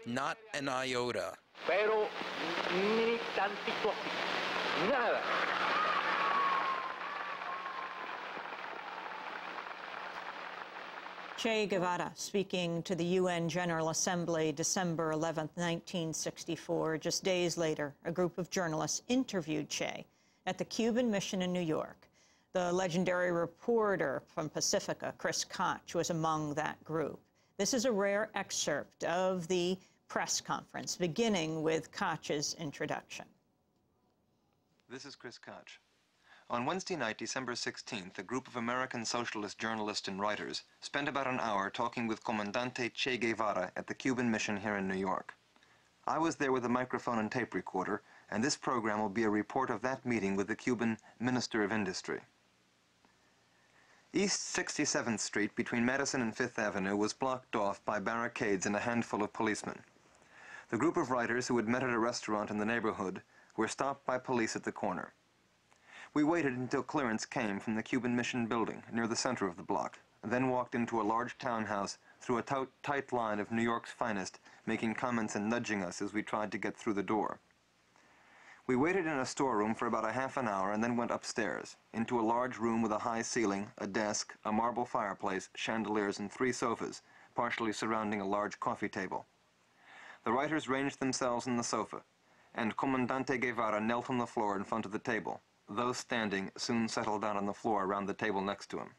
Not an iota. Pero ni tantito así. Nada. Che Guevara speaking to the UN General Assembly December 11, 1964. Just days later, a group of journalists interviewed Che at the Cuban mission in New York. The legendary reporter from Pacifica, Chris Koch, was among that group. This is a rare excerpt of the press conference, beginning with Koch's introduction. This is Chris Koch. On Wednesday night, December 16th, a group of American socialist journalists and writers spent about an hour talking with Comandante Che Guevara at the Cuban mission here in New York. I was there with a microphone and tape recorder, and this program will be a report of that meeting with the Cuban Minister of Industry. East 67th Street between Madison and Fifth Avenue was blocked off by barricades and a handful of policemen. The group of writers who had met at a restaurant in the neighborhood were stopped by police at the corner. We waited until clearance came from the Cuban Mission building near the center of the block, and then walked into a large townhouse through a tight line of New York's finest, making comments and nudging us as we tried to get through the door. We waited in a storeroom for about a half an hour and then went upstairs, into a large room with a high ceiling, a desk, a marble fireplace, chandeliers, and 3 sofas, partially surrounding a large coffee table. The writers ranged themselves on the sofa, and Comandante Guevara knelt on the floor in front of the table. Those standing soon settled down on the floor around the table next to him.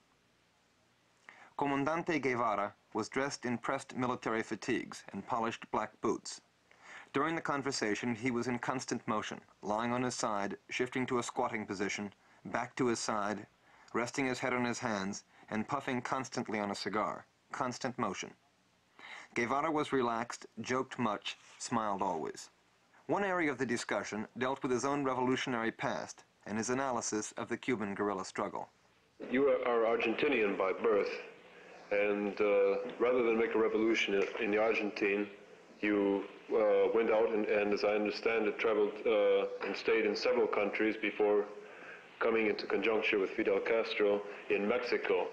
Comandante Guevara was dressed in pressed military fatigues and polished black boots. During the conversation, he was in constant motion, lying on his side, shifting to a squatting position, back to his side, resting his head on his hands, and puffing constantly on a cigar. Constant motion. Guevara was relaxed, joked much, smiled always. One area of the discussion dealt with his own revolutionary past and his analysis of the Cuban guerrilla struggle. You are Argentinian by birth, and rather than make a revolution in the Argentine, you went out and, as I understand it, traveled and stayed in several countries before coming into conjuncture with Fidel Castro in Mexico.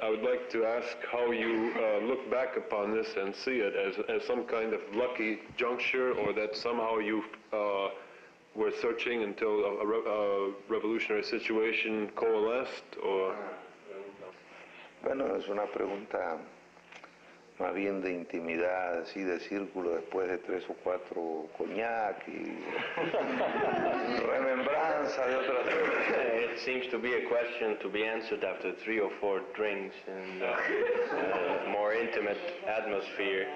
I would like to ask how you look back upon this and see it as some kind of lucky juncture, or that somehow you were searching until a revolutionary situation coalesced, or... Bueno, es una pregunta más bien de intimidad, así de círculo, después de 3 o 4 coñac y remembranza de otras cosas. It seems to be a question to be answered after 3 or 4 drinks and more intimate atmosphere.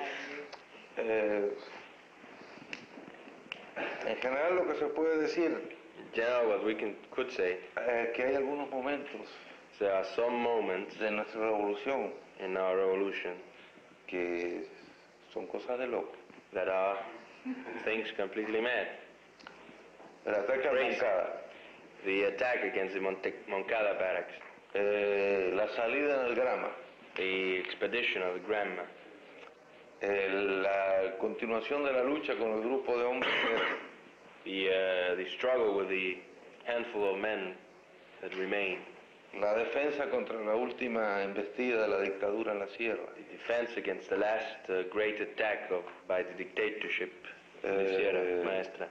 En general lo que se puede decir, In general, what we could say, que hay algunos momentos there are some moments de nuestra revolución in our revolution que son cosas de loco. that are things completely mad. El ataque a Crazy. Moncada, The attack against the Moncada barracks, la salida en el Grama, the expedition of the Granma, la continuación de la lucha con el grupo de hombres, the struggle with the handful of men that remain, la defensa contra la última embestida de la dictadura en la sierra, the defense against the last great attack by the dictatorship in the Sierra Maestra,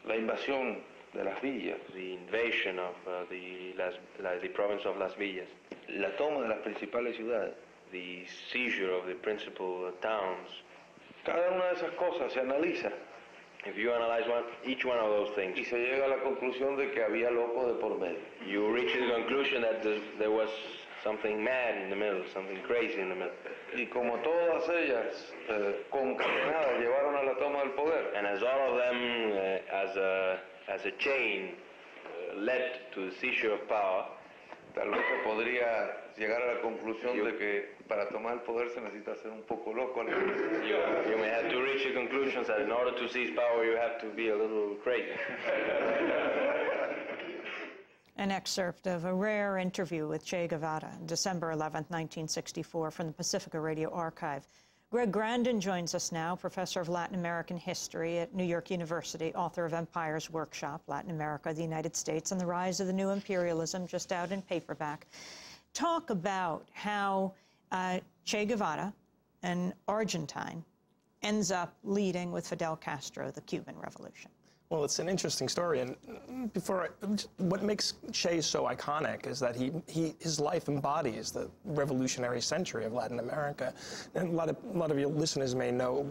la invasión de las villas, the invasion of the province of Las Villas, la toma de las principales ciudades. the seizure of the principal towns. Cada una de esas cosas se analiza If you analyze each one of those y things, se llega a la conclusión de que había loco de por medio. you reach the conclusion that there was something mad in the middle, something crazy in the middle. Y como todas ellas concatenadas llevaron a la toma del poder, And as all of them, as a chain, led to the seizure of power, tal vez se podría llegar a la conclusión de que para tomar el poder se necesita ser un poco loco. you may have to reach the conclusion that in order to seize power, you have to be a little crazy. An excerpt of a rare interview with Che Guevara, December 11, 1964, from the Pacifica Radio Archive. Greg Grandin joins us now, professor of Latin American history at New York University, author of Empire's Workshop, Latin America, the United States, and the Rise of the New Imperialism, just out in paperback. Talk about how Che Guevara, an Argentine, ends up leading with Fidel Castro the Cuban Revolution. Well, it's an interesting story, and what makes Che so iconic is that his life embodies the revolutionary century of Latin America. And a lot of your listeners may know,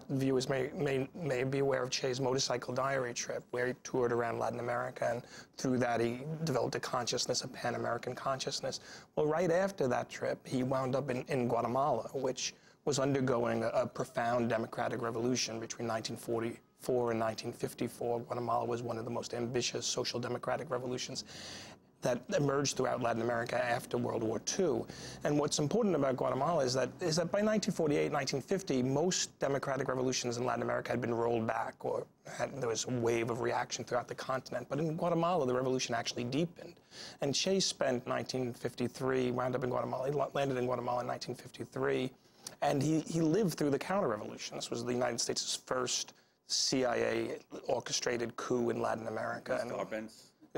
viewers may be aware of Che's motorcycle diary trip, where he toured around Latin America, and through that he developed a consciousness, a Pan-American consciousness. Well, right after that trip, he wound up in Guatemala, which was undergoing a profound democratic revolution between 1944 and 1954. Guatemala was one of the most ambitious social democratic revolutions that emerged throughout Latin America after World War II. And what's important about Guatemala is that by 1948, 1950, most democratic revolutions in Latin America had been rolled back, or there was a wave of reaction throughout the continent. But in Guatemala, the revolution actually deepened. And Che spent 1953, wound up in Guatemala, he landed in Guatemala in 1953, and he lived through the counter-revolution. This was the United States' first CIA-orchestrated coup in Latin America.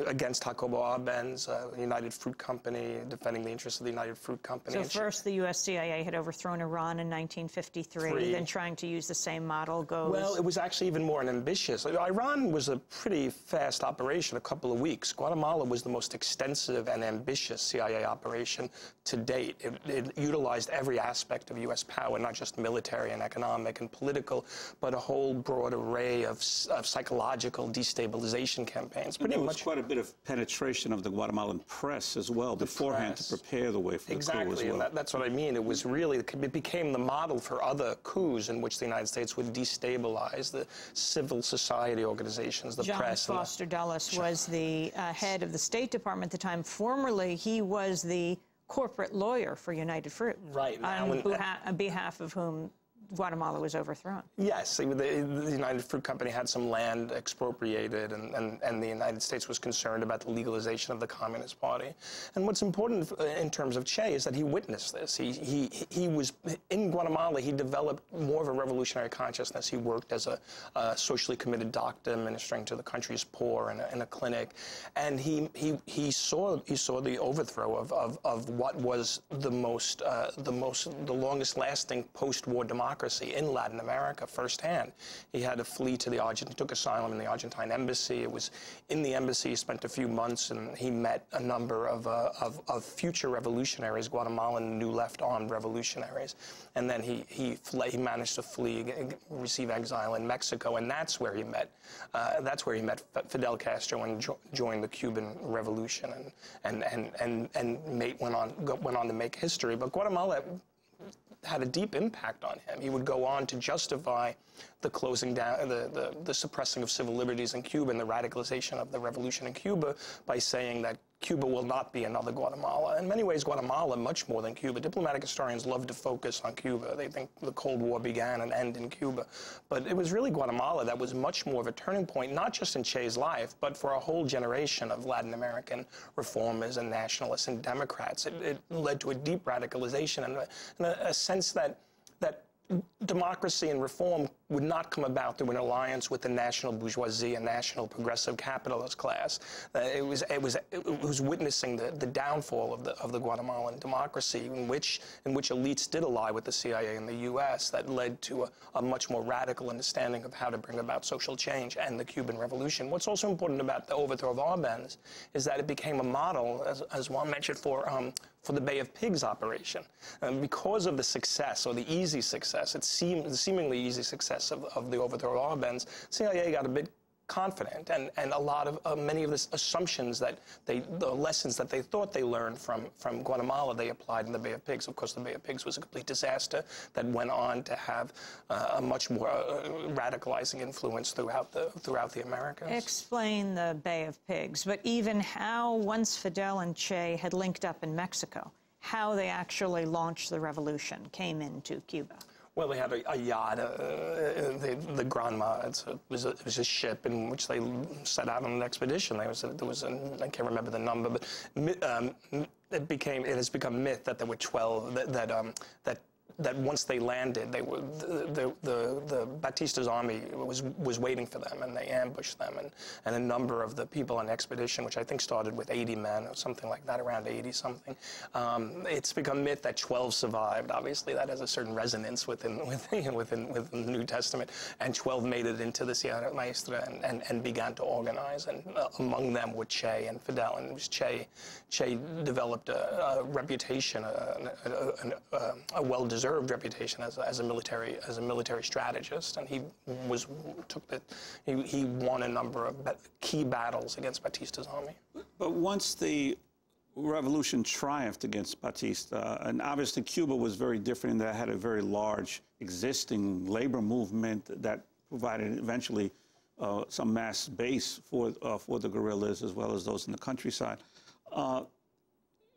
Against Jacobo Arbenz, the United Fruit Company, defending the interests of the United Fruit Company. So first the U.S. CIA had overthrown Iran in 1953, then trying to use the same model goes... Well, it was actually even more ambitious. Iran was a pretty fast operation, a couple of weeks. Guatemala was the most extensive and ambitious CIA operation to date. It utilized every aspect of U.S. power, not just military and economic and political, but a whole broad array of psychological destabilization campaigns. Pretty much quite a bit of penetration of the Guatemalan press as well beforehand to prepare the way for the coup as well. Exactly, and that's what I mean. It was really, it became the model for other coups in which the United States would destabilize the civil society organizations, the press. John Foster Dulles was the head of the State Department at the time. Formerly, he was the corporate lawyer for United Fruit. Right. On behalf of whom Guatemala was overthrown. Yes, the United Fruit Company had some land expropriated, and the United States was concerned about the legalization of the Communist Party. And what's important in terms of Che is that he witnessed this. He was, in Guatemala, he developed more of a revolutionary consciousness. He worked as a socially committed doctor, ministering to the country's poor in a clinic. And he saw the overthrow of what was the longest lasting post-war democracy in Latin America firsthand. He had to flee to he took asylum in the Argentine embassy. It was in the embassy he spent a few months, and he met a number of future revolutionaries, Guatemalan New Left armed revolutionaries. And then he managed to flee, receive exile in Mexico, and that's where he met Fidel Castro and joined the Cuban Revolution, and went on to make history. But Guatemala had a deep impact on him. He would go on to justify the closing down, the suppressing of civil liberties in Cuba and the radicalization of the revolution in Cuba by saying that Cuba will not be another Guatemala. In many ways, Guatemala, much more than Cuba. Diplomatic historians love to focus on Cuba. They think the Cold War began and ended in Cuba. But it was really Guatemala that was much more of a turning point, not just in Che's life, but for a whole generation of Latin American reformers and nationalists and Democrats. It led to a deep radicalization and a sense that democracy and reform would not come about through an alliance with the national bourgeoisie and national progressive capitalist class. It was witnessing the downfall of the Guatemalan democracy, in which elites did ally with the CIA and the U.S. That led to a much more radical understanding of how to bring about social change and the Cuban Revolution. What's also important about the overthrow of Arbenz is that it became a model, as Juan mentioned, for the Bay of Pigs operation. Because of the success, or the easy success, the seemingly easy success of the overthrow of Arbenz, CIA got a bit confident, and a lot of many of the assumptions the lessons that they thought they learned from Guatemala, they applied in the Bay of Pigs. Of course, the Bay of Pigs was a complete disaster that went on to have a much more radicalizing influence throughout the Americas. Explain the Bay of Pigs, but even how, once Fidel and Che had linked up in Mexico, how they actually launched the revolution, came into Cuba. Well, they had a yacht, the Granma. It was a ship in which they set out on an expedition. I can't remember the number, but it has become myth that there were 12. That once they landed, the Batista's army was waiting for them, and they ambushed them, and a number of the people on the expedition, which I think started with 80 men or something like that, around 80-something. It's become myth that 12 survived. Obviously, that has a certain resonance within the New Testament, and 12 made it into the Sierra Maestra and began to organize, and among them were Che and Fidel, and it was Che developed a reputation, a well-deserved reputation as a military strategist, and he won a number of key battles against Batista's army. But once the revolution triumphed against Batista, and obviously Cuba was very different in that it had a very large existing labor movement that provided eventually some mass base for the guerrillas as well as those in the countryside.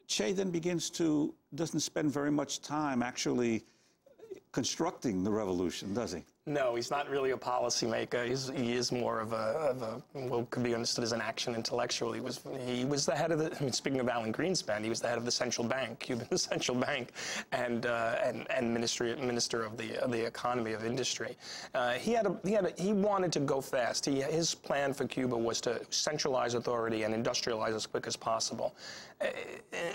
Che then doesn't spend very much time actually constructing the revolution, does he? No, he's not really a policymaker. He is more of what could be understood as an action intellectual. He was the head of the, I mean, speaking of Alan Greenspan, he was the head of the central bank, Cuban central bank, and minister of the economy of industry. He wanted to go fast. His plan for Cuba was to centralize authority and industrialize as quick as possible.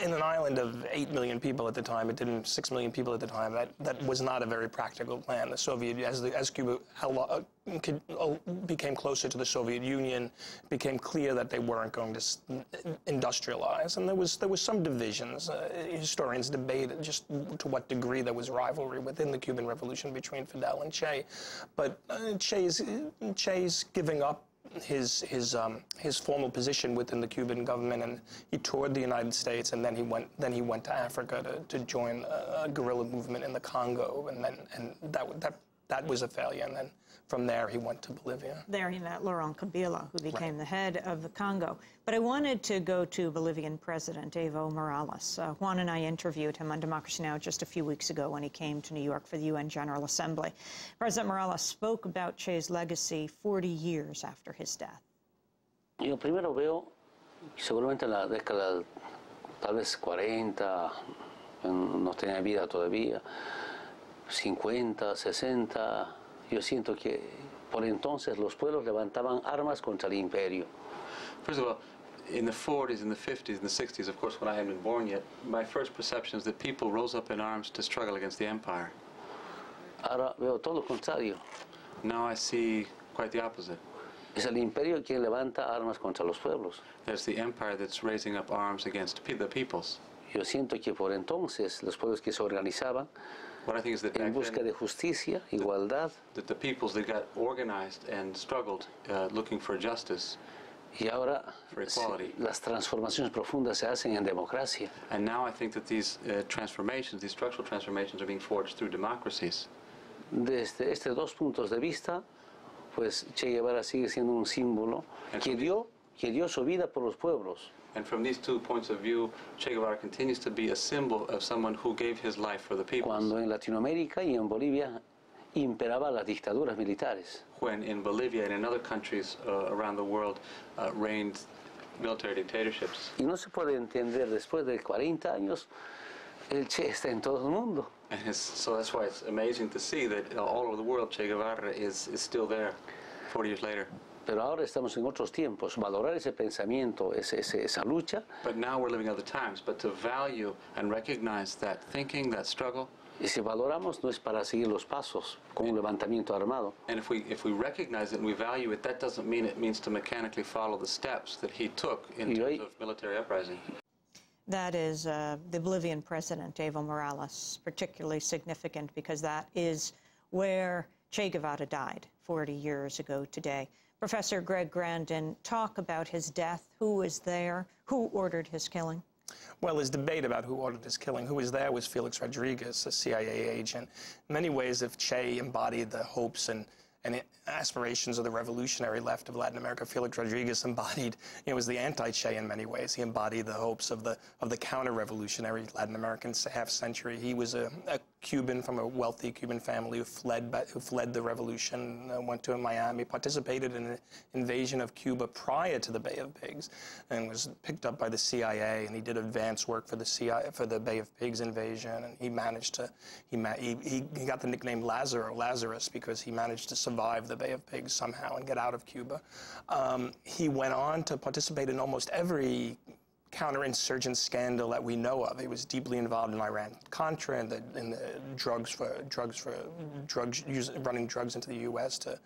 In an island of 8 million people at the time, 6 million people at the time, that was not a very practical plan. The Soviet, as Cuba became closer to the Soviet Union, it became clear that they weren't going to industrialize, and there was some divisions. Historians debate just to what degree there was rivalry within the Cuban Revolution between Fidel and Che, but Che's giving up his formal position within the Cuban government, and he toured the United States, and then he went to Africa to join a guerrilla movement in the Congo, and that was a failure, and then from there he went to Bolivia. There he met Laurent Kabila, who became the head of the Congo. But I wanted to go to Bolivian President Evo Morales. Juan and I interviewed him on Democracy Now! Just a few weeks ago when he came to New York for the UN General Assembly. President Morales spoke about Che's legacy 40 years after his death. Yo primero veo, seguramente en la década tal vez 40, no tenía vida todavía, 50, 60, yo siento que por entonces los pueblos levantaban armas contra el imperio. First of all, in the 40s, in the 50s, in the 60s, of course, when I hadn't been born yet, my first perception is that people rose up in arms to struggle against the empire. Ahora veo todo lo contrario. Now I see quite the opposite. Es el imperio quien levanta armas contra los pueblos. There's the empire that's raising up arms against the peoples. Yo siento que por entonces los pueblos que se organizaban What I think is that en busca de justicia, igualdad, that the peoples that got organized and struggled looking for justice, y ahora for equality. Las transformaciones profundas se hacen en democracia. And now I think that these transformations, these structural transformations, are being forged through democracies. Desde estos dos puntos de vista, pues Che Guevara sigue siendo un símbolo que dio su vida por los pueblos. And from these 2 points of view, Che Guevara continues to be a symbol of someone who gave his life for the people. Cuando en Latinoamérica y en Bolivia imperaban las dictaduras militares. When in Bolivia and in other countries around the world reigned military dictatorships. Y no se puede entender después de 40 años, el Che está en todo el mundo. And so that's why it's amazing to see that all over the world Che Guevara is still there 40 years later. Pero ahora estamos en otros tiempos. Valorar ese pensamiento, esa lucha. But now we're living other times. But to value and recognize that thinking, that struggle. Y si valoramos, no es para seguir los pasos con un levantamiento armado. And if we recognize it and we value it, that doesn't mean it means to mechanically follow the steps that he took in terms of military uprising. That is the Bolivian president, Evo Morales, particularly significant because that is where Che Guevara died 40 years ago today. Professor Greg Grandin, talk about his death. Who was there? Who ordered his killing? Well, there's debate about who ordered his killing. Who was there was Felix Rodriguez, a CIA agent. In many ways, if Che embodied the hopes and aspirations of the revolutionary left of Latin America, Felix Rodriguez embodied, was the anti-Che in many ways. He embodied the hopes of the counter-revolutionary Latin American half-century. He was a Cuban from a wealthy Cuban family who fled the revolution, went to Miami, participated in an invasion of Cuba prior to the Bay of Pigs, and was picked up by the CIA. And he did advance work for the CIA for the Bay of Pigs invasion. And he managed to he got the nickname Lazarus because he managed to survive the Bay of Pigs somehow and get out of Cuba. He went on to participate in almost every counterinsurgent scandal that we know of. He was deeply involved in Iran-Contra and running drugs into the U.S. to